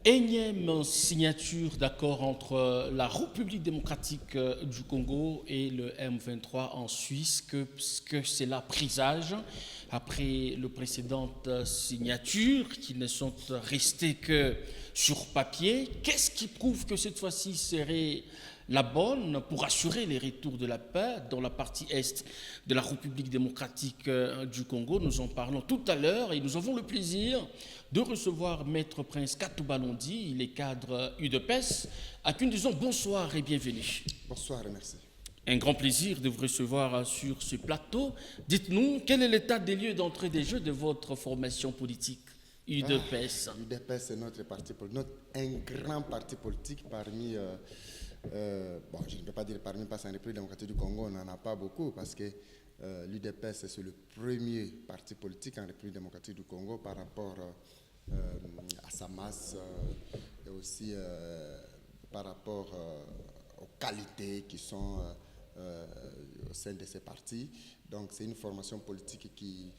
Énième signature d'accord entre la République démocratique du Congo et le M23 en Suisse. Que cela présage après les précédentes signatures qui ne sont restées que sur papier? Qu'est-ce qui prouve que cette fois-ci serait la bonne pour assurer les retours de la paix dans la partie est de la République démocratique du Congo? Nous en parlons tout à l'heure et nous avons le plaisir de recevoir Maître Prince Katouba Londi, il est cadre UDPS, à qui nous disons bonsoir et bienvenue. Bonsoir et merci. Un grand plaisir de vous recevoir sur ce plateau. Dites-nous, quel est l'état des lieux d'entrée des jeux de votre formation politique UDPS? UDPS, c'est notre parti politique, un grand parti politique parmi, je ne peux pas dire parmi, parce qu'en République démocratique du Congo, on n'en a pas beaucoup, parce que l'UDPS, c'est le premier parti politique en République démocratique du Congo par rapport à sa masse et aussi par rapport aux qualités qui sont au sein de ces partis. Donc c'est une formation politique qui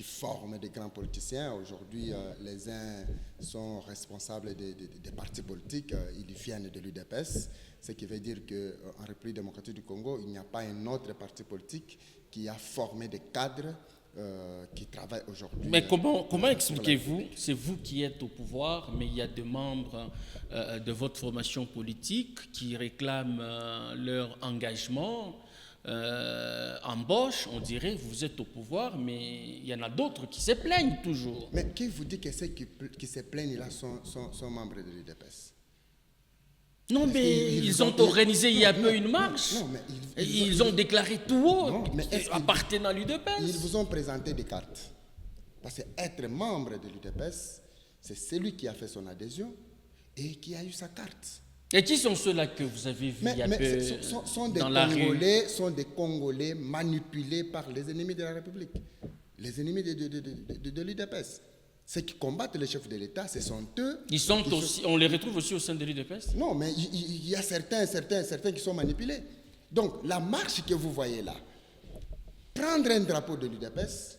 forme des grands politiciens. Aujourd'hui, les uns sont responsables des partis politiques, ils viennent de l'UDPS, ce qui veut dire qu'en République démocratique du Congo, il n'y a pas un autre parti politique qui a formé des cadres qui travaillent aujourd'hui. Mais comment expliquez-vous, c'est vous qui êtes au pouvoir, mais il y a des membres de votre formation politique qui réclament leur engagement, embauche, on dirait, vous êtes au pouvoir, mais il y en a d'autres qui se plaignent toujours. Mais qui vous dit que ceux qui se plaignent là sont membres de l'UDPS? Non, mais ils ont organisé il y a peu une marche. Non, mais ils ont déclaré tout haut, appartenant à l'UDPS. Ils vous ont présenté des cartes. Parce que être membre de l'UDPS, c'est celui qui a fait son adhésion et qui a eu sa carte. Et qui sont ceux-là que vous avez vus il y a peu dans la rue? Sont des Congolais manipulés par les ennemis de la République, les ennemis de l'UDPS. Ceux qui combattent le chef de l'État, ce sont eux. On les retrouve aussi au sein de l'UDPS? Non, mais il y a certains qui sont manipulés. Donc, la marche que vous voyez là, prendre un drapeau de l'UDPS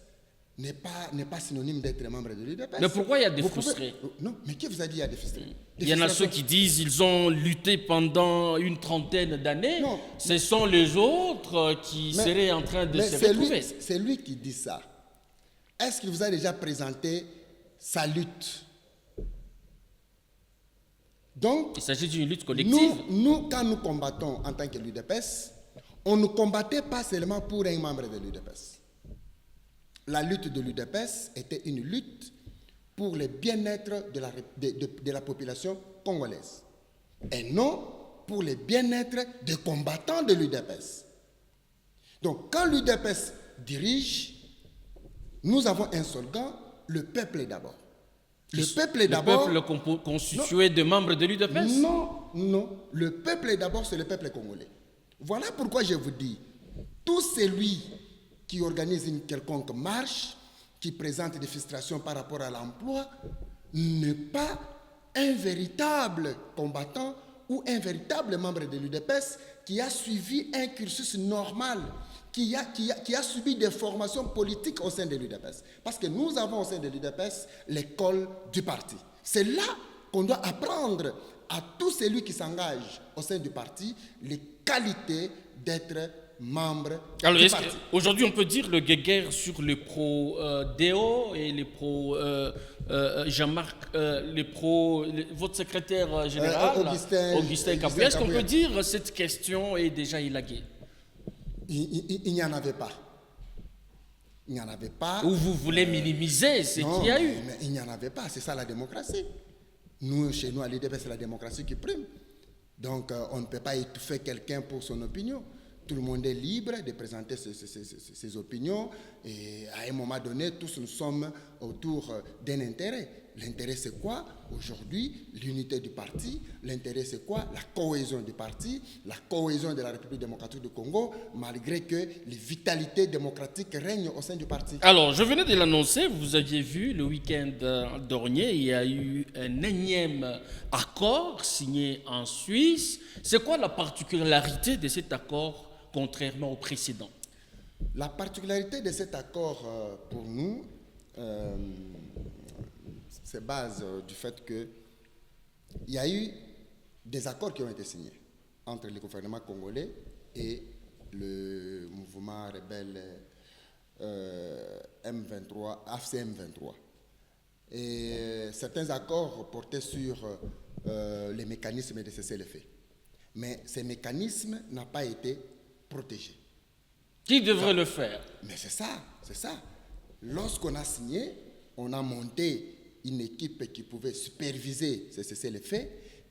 n'est pas synonyme d'être membre de l'UDPS. Mais pourquoi il y a des frustrés? Non, mais qui vous a dit qu'il y a des frustrés? Il y en a ceux qui disent qu'ils ont lutté pendant une trentaine d'années. Ce sont les autres qui seraient en train de se retrouver. C'est lui qui dit ça. Est-ce qu'il vous a déjà présenté sa lutte? Donc, il s'agit d'une lutte collective. Nous, quand nous combattons en tant que l'UDPS, on ne combattait pas seulement pour un membre de l'UDPS. La lutte de l'UDPS était une lutte pour le bien-être de la population congolaise et non pour le bien-être des combattants de l'UDPS. Donc, quand l'UDPS dirige, nous avons un slogan, le peuple d'abord. Le peuple constitué de membres de l'UDPS? Non. Le peuple d'abord, c'est le peuple congolais. Voilà pourquoi je vous dis, tout celui qui organise une quelconque marche, qui présente des frustrations par rapport à l'emploi, n'est pas un véritable combattant ou un véritable membre de l'UDPS qui a suivi un cursus normal, qui a subi des formations politiques au sein de l'UDPS. Parce que nous avons au sein de l'UDPS l'école du parti. C'est là qu'on doit apprendre à tout celui qui s'engage au sein du parti les qualités d'être membre du parti. Aujourd'hui, on peut dire le guéguerre sur les pro-Déo et les pro-Jean-Marc, votre secrétaire général, Augustin Kabouya. Est-ce qu'on peut dire que cette question est déjà élaguée? Il n'y en avait pas. Il n'y en avait pas. Ou vous voulez minimiser ce qu'il y a eu? Mais il n'y en avait pas. C'est ça la démocratie. Nous, chez nous, à l'UDPS, c'est la démocratie qui prime. Donc, on ne peut pas étouffer quelqu'un pour son opinion. Tout le monde est libre de présenter ses opinions. Et à un moment donné, tous nous sommes autour d'un intérêt. L'intérêt, c'est quoi? Aujourd'hui, l'unité du parti. L'intérêt, c'est quoi? La cohésion du parti, la cohésion de la République démocratique du Congo, malgré que les vitalités démocratiques règnent au sein du parti. Alors, je venais de l'annoncer, vous aviez vu, le week-end dernier, il y a eu un énième accord signé en Suisse. C'est quoi la particularité de cet accord, contrairement au précédent? La particularité de cet accord pour nous, se base du fait que il y a eu des accords qui ont été signés entre le gouvernement congolais et le mouvement rebelle M23, AFC M23. Et certains accords portaient sur les mécanismes de cessez-le-feu. Mais ces mécanismes n'ont pas été protégés. Qui devrait le faire? Mais c'est ça, c'est ça. Lorsqu'on a signé, on a monté une équipe qui pouvait superviser ce cessez-le-feu.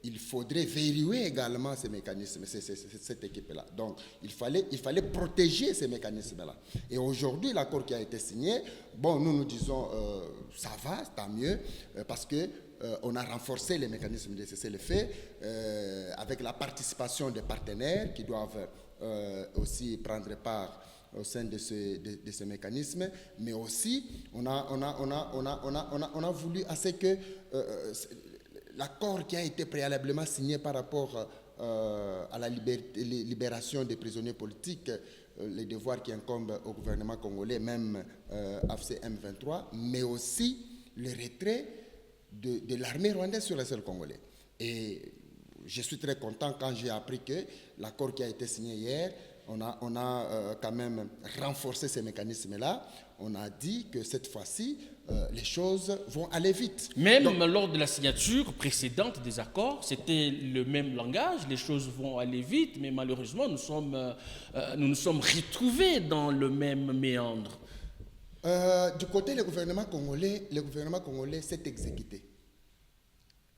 Il faudrait verrouiller également ces mécanismes, cette équipe-là. Donc, il fallait protéger ces mécanismes-là. Et aujourd'hui, l'accord qui a été signé, bon, nous disons, ça va, tant mieux, parce qu'on a renforcé les mécanismes de cessez-le-feu avec la participation des partenaires qui doivent aussi prendre part au sein de ce mécanisme, mais aussi, on a voulu assez que l'accord qui a été préalablement signé par rapport à la libération des prisonniers politiques, les devoirs qui incombent au gouvernement congolais, même AFC M23, mais aussi le retrait de l'armée rwandaise sur le sol congolais. Et je suis très content quand j'ai appris que l'accord qui a été signé hier, on a quand même renforcé ces mécanismes-là. On a dit que cette fois-ci, les choses vont aller vite. Même lors de la signature précédente des accords, c'était le même langage, les choses vont aller vite, mais malheureusement, nous nous sommes retrouvés dans le même méandre. Du côté du gouvernement congolais s'est exécuté.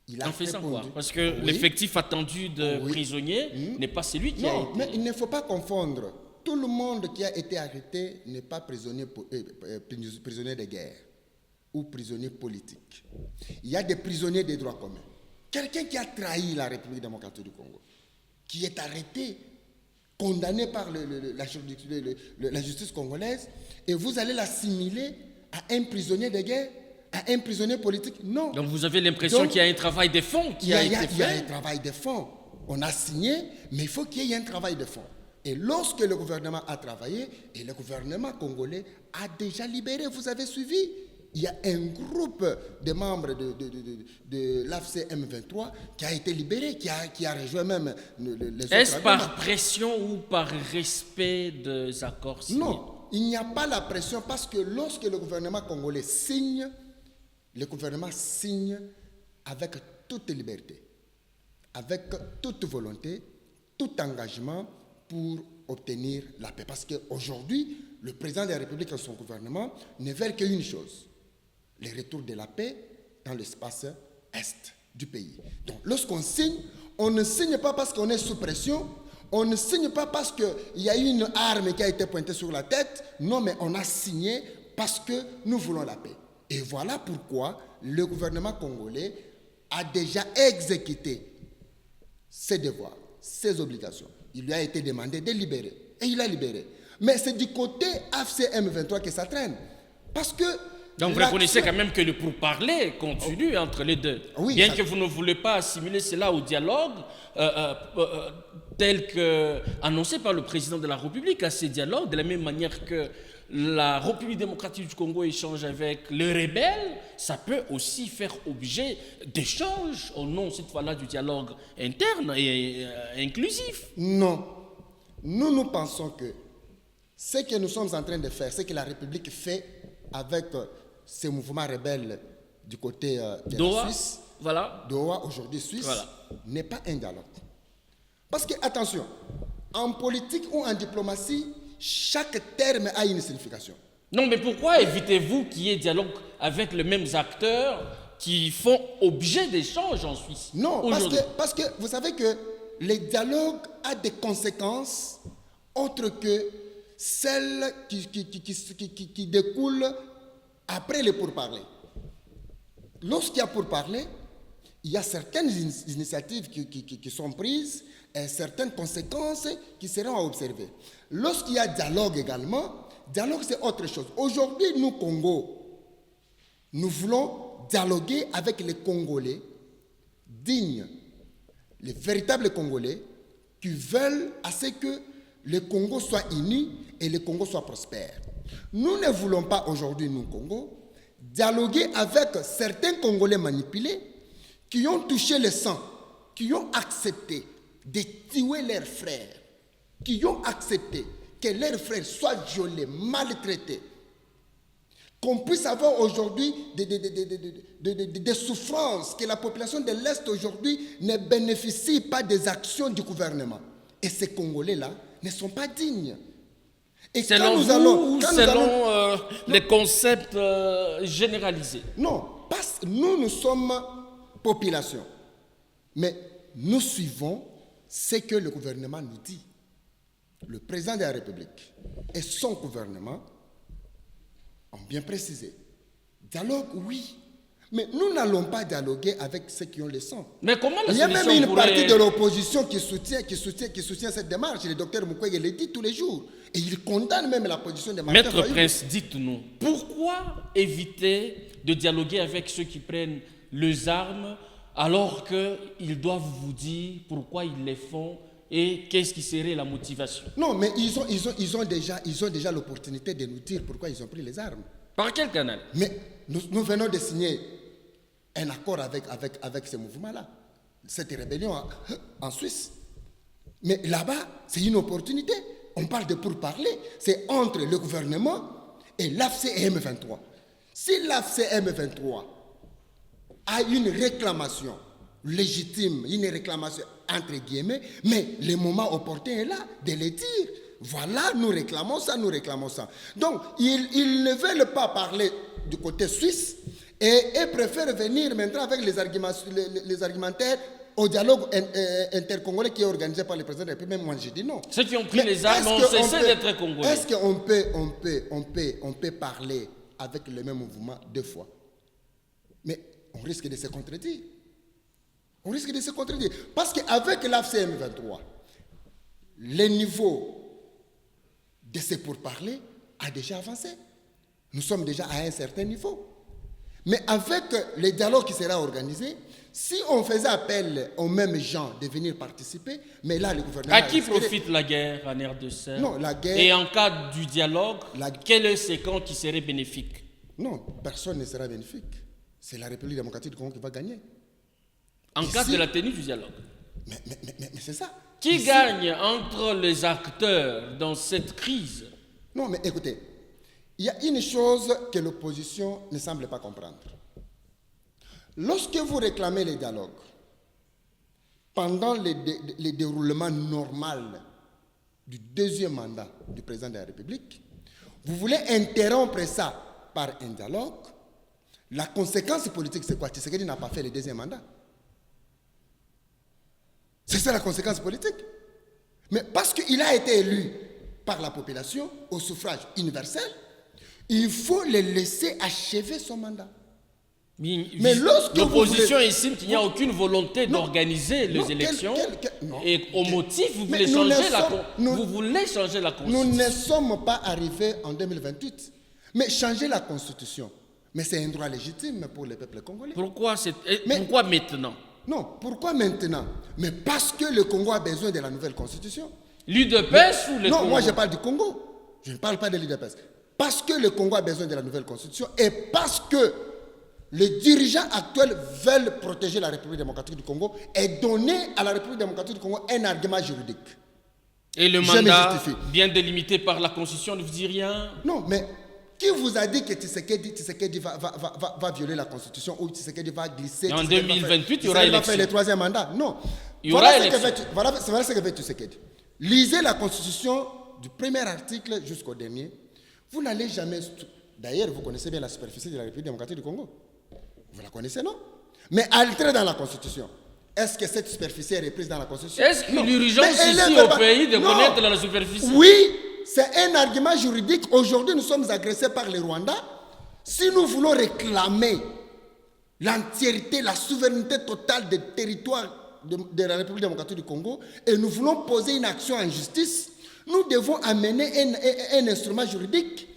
Il a fait quoi? Parce que l'effectif attendu de prisonniers n'est pas celui qui a été... Non, mais il ne faut pas confondre. Tout le monde qui a été arrêté n'est pas prisonnier de guerre ou prisonnier politique. Il y a des prisonniers des droits communs. Quelqu'un qui a trahi la République démocratique du Congo, qui est arrêté, condamné par la justice congolaise, et vous allez l'assimiler à un prisonnier de guerre, à un prisonnier politique? Non. Donc vous avez l'impression qu'il y a un travail de fond qui a été fait? Il y a un travail de fond. On a signé, mais il faut qu'il y ait un travail de fond. Et lorsque le gouvernement a travaillé, et le gouvernement congolais a déjà libéré, vous avez suivi, il y a un groupe de membres de l'AFC M23 qui a été libéré, qui a rejoint même les autres. Est-ce par pression ou par respect des accords signés? Non, il n'y a pas la pression parce que lorsque le gouvernement congolais signe, le gouvernement signe avec toute liberté, avec toute volonté, tout engagement pour obtenir la paix. Parce qu'aujourd'hui, le président de la République et son gouvernement ne veulent qu'une chose, le retour de la paix dans l'espace est du pays. Donc, lorsqu'on signe, on ne signe pas parce qu'on est sous pression, on ne signe pas parce qu'il y a une arme qui a été pointée sur la tête, non, mais on a signé parce que nous voulons la paix. Et voilà pourquoi le gouvernement congolais a déjà exécuté ses devoirs, ses obligations. Il lui a été demandé de libérer. Et il a libéré. Mais c'est du côté AFC M23 que ça traîne. Parce que... Donc vous reconnaissez quand même que le pourparler continue entre les deux. Oui, bien que vous ne voulez pas assimiler cela au dialogue tel qu'annoncé par le président de la République, à ces dialogues, de la même manière que la République démocratique du Congo échange avec les rebelles, ça peut aussi faire objet d'échanges au nom, cette fois-là, du dialogue interne et inclusif. Non. Nous pensons que ce que nous sommes en train de faire, ce que la République fait avec ces mouvements rebelles du côté de Doha, la Suisse, voilà. Doha, aujourd'hui Suisse, n'est pas un dialogue. Parce que, attention, en politique ou en diplomatie, chaque terme a une signification. Non, mais pourquoi évitez-vous qu'il y ait dialogue avec les mêmes acteurs qui font objet d'échanges en Suisse? Non, parce que vous savez que le dialogue a des conséquences autres que celles qui découlent après les pourparlers. Lorsqu'il y a pourparlers, il y a certaines initiatives qui sont prises et certaines conséquences qui seront à observer. Lorsqu'il y a dialogue également, dialogue c'est autre chose. Aujourd'hui, nous, Congo, nous voulons dialoguer avec les Congolais dignes, les véritables Congolais qui veulent à ce que le Congo soit uni et le Congo soit prospère. Nous ne voulons pas aujourd'hui, nous, Congo, dialoguer avec certains Congolais manipulés qui ont touché le sang, qui ont accepté de tuer leurs frères, qui ont accepté que leurs frères soient violés, maltraités, qu'on puisse avoir aujourd'hui des souffrances, que la population de l'Est aujourd'hui ne bénéficie pas des actions du gouvernement. Et ces Congolais-là ne sont pas dignes. Et selon vous ou selon les concepts généralisés? Non, parce que nous sommes population. Mais nous suivons ce que le gouvernement nous dit. Le président de la République et son gouvernement ont bien précisé. Dialogue, oui. Mais nous n'allons pas dialoguer avec ceux qui ont le sang. Mais comment la Il y a même solution une pourrait... partie de l'opposition qui soutient cette démarche. Le docteur Mukwege le dit tous les jours. Et il condamne même la position de Martin Maître Fayulu. Prince, dites-nous, pourquoi éviter de dialoguer avec ceux qui prennent les armes alors qu'ils doivent vous dire pourquoi ils les font et qu'est-ce qui serait la motivation? Non, mais ils ont déjà l'opportunité de nous dire pourquoi ils ont pris les armes. Par quel canal? Mais nous venons de signer un accord avec ce mouvement-là, cette rébellion en Suisse. Mais là-bas, c'est une opportunité. On parle de pourparler. C'est entre le gouvernement et l'AFC et M23. Si l'AFC et M23 a une réclamation légitime, une réclamation entre guillemets, mais le moment opportun est là de le dire. Voilà, nous réclamons ça, nous réclamons ça. Donc, ils ne veulent pas parler du côté suisse et préfèrent venir maintenant avec les argumentaires au dialogue intercongolais qui est organisé par le président de la République. Même moi, j'ai dit non. Ceux qui ont pris les armes ont cessé d'être congolais. Est-ce qu'on peut parler avec le même mouvement deux fois? Mais on risque de se contredire. On risque de se contredire. Parce qu'avec l'AFCM 23, le niveau de ces pourparlers a déjà avancé. Nous sommes déjà à un certain niveau. Mais avec le dialogue qui sera organisé, si on faisait appel aux mêmes gens de venir participer, mais là, le gouvernement... À qui profite la guerre en RDC? Non, la guerre... Et en cas du dialogue, quel est ce camp qui serait bénéfique? Non, personne ne sera bénéfique. C'est la République démocratique du Congo qui va gagner. En cas de la tenue du dialogue. Mais c'est ça. Qui gagne entre les acteurs dans cette crise? Non, mais écoutez, il y a une chose que l'opposition ne semble pas comprendre. Lorsque vous réclamez les dialogues, pendant le déroulement normal du deuxième mandat du président de la République, vous voulez interrompre ça par un dialogue. La conséquence politique, c'est quoi? Tshisekedi n'a pas fait le deuxième mandat. C'est ça la conséquence politique. Mais parce qu'il a été élu par la population au suffrage universel, il faut le laisser achever son mandat. Mais lorsque l'opposition estime qu'il n'y a aucune volonté d'organiser les élections, et au motif, vous voulez changer la Constitution. Nous ne sommes pas arrivés en 2028. Mais changer la Constitution, mais c'est un droit légitime pour le peuple congolais. Pourquoi maintenant? Non, pourquoi maintenant? Mais parce que le Congo a besoin de la nouvelle Constitution. L'UDPS ou le Congo? Non, moi je parle du Congo. Je ne parle pas de l'UDPS. Parce que le Congo a besoin de la nouvelle Constitution et parce que les dirigeants actuels veulent protéger la République démocratique du Congo et donner à la République démocratique du Congo un argument juridique. Et le mandat bien délimité par la Constitution ne vous dit rien? Non, mais qui vous a dit que Tshisekedi va violer la Constitution ou Tshisekedi va glisser? En 2028, il y aura élection. Il va faire le troisième mandat. Non. Il y aura élection. Voilà ce que fait Tshisekedi. Lisez la Constitution du premier article jusqu'au dernier. Vous n'allez jamais... D'ailleurs, vous connaissez bien la superficie de la République démocratique du Congo. Vous la connaissez, non? Mais entrez dans la Constitution. Est-ce que cette superficie est reprise dans la Constitution? Est-ce que l'urgence ici au pays de connaître la superficie? Oui, c'est un argument juridique. Aujourd'hui, nous sommes agressés par les Rwandais. Si nous voulons réclamer l'entièreté, la souveraineté totale des territoires de la République démocratique du Congo et nous voulons poser une action en justice, nous devons amener un instrument juridique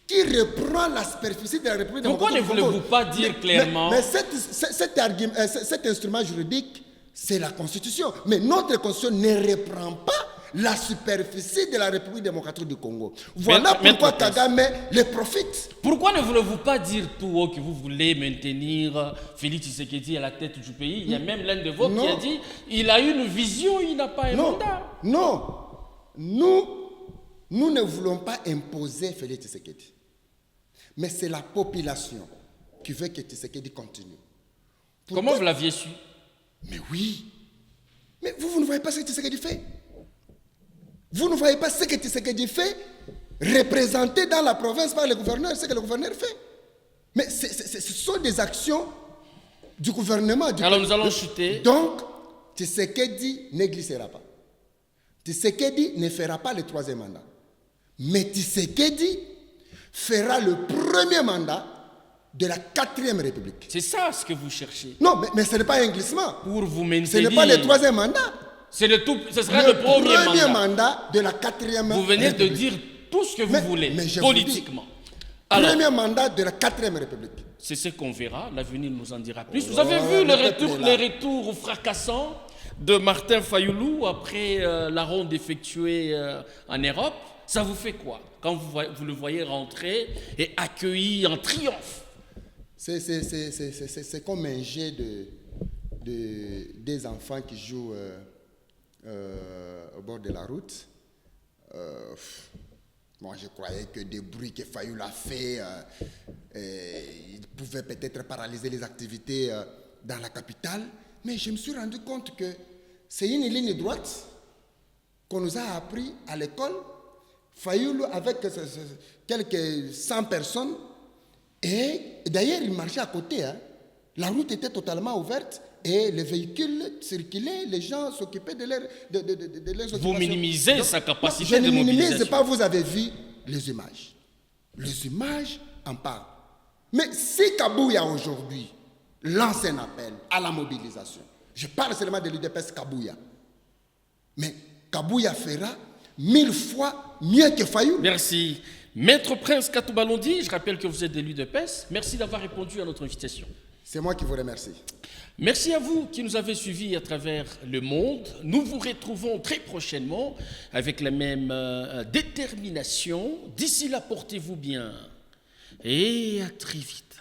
qui reprend la superficie de la République démocratique du Congo. Pourquoi ne voulez-vous pas dire clairement? Mais cet instrument juridique, c'est la Constitution. Mais notre Constitution ne reprend pas la superficie de la République démocratique du Congo. Voilà pourquoi Kagame les profite. Pourquoi ne voulez-vous pas dire tout haut que vous voulez maintenir Félix Tshisekedi à la tête du pays? Il y a même l'un de vous qui a dit il a une vision, il n'a pas un mandat. Non, nous ne voulons pas imposer Félix Tshisekedi. Mais c'est la population qui veut que Tshisekedi continue. Pourquoi? Comment vous l'aviez su? Mais oui. Mais vous ne voyez pas ce que Tshisekedi fait. Vous ne voyez pas ce que Tshisekedi fait, représenté dans la province par le gouverneur, ce que le gouverneur fait. Mais ce sont des actions du gouvernement. Alors nous allons chuter. Donc, Tshisekedi ne glissera pas. Tshisekedi ne fera pas le 3e mandat. Mais Tshisekedi fera le 1er mandat de la 4e République. C'est ça ce que vous cherchez. Non, mais ce n'est pas un glissement. Pour vous maintenir. Ce n'est pas le 3e mandat. Ce sera le premier mandat de la 4e. Vous venez de dire tout ce que vous voulez, politiquement. Alors, premier mandat de la 4e République. C'est ce qu'on verra, l'avenir nous en dira plus. Vous avez vu les retours fracassants de Martin Fayoulou après la ronde effectuée en Europe. Ça vous fait quoi quand vous le voyez rentrer et accueilli en triomphe? C'est comme un jet des enfants qui jouent au bord de la route. Moi, je croyais que des bruits que Fayoulou a fait, il pouvait peut-être paralyser les activités dans la capitale. Mais je me suis rendu compte que c'est une ligne droite qu'on nous a appris à l'école. Fayoulou avec quelques 100 personnes. Et d'ailleurs, il marchait à côté. Hein. La route était totalement ouverte et les véhicules circulaient, les gens s'occupaient de leurs occupations. Vous minimisez sa capacité de mobilisation. Je ne minimise pas, vous avez vu les images. Les images en parlent. Mais si Kabouya aujourd'hui lance un appel à la mobilisation, je parle seulement de l'UDPS Kabouya, mais Kabouya fera 1000 fois mieux que Fayoulou. Merci. Maître Prince Katouba-Londi, je rappelle que vous êtes de l'UDPS. Merci d'avoir répondu à notre invitation. C'est moi qui vous remercie. Merci à vous qui nous avez suivis à travers le monde. Nous vous retrouvons très prochainement avec la même détermination. D'ici là, portez-vous bien et à très vite.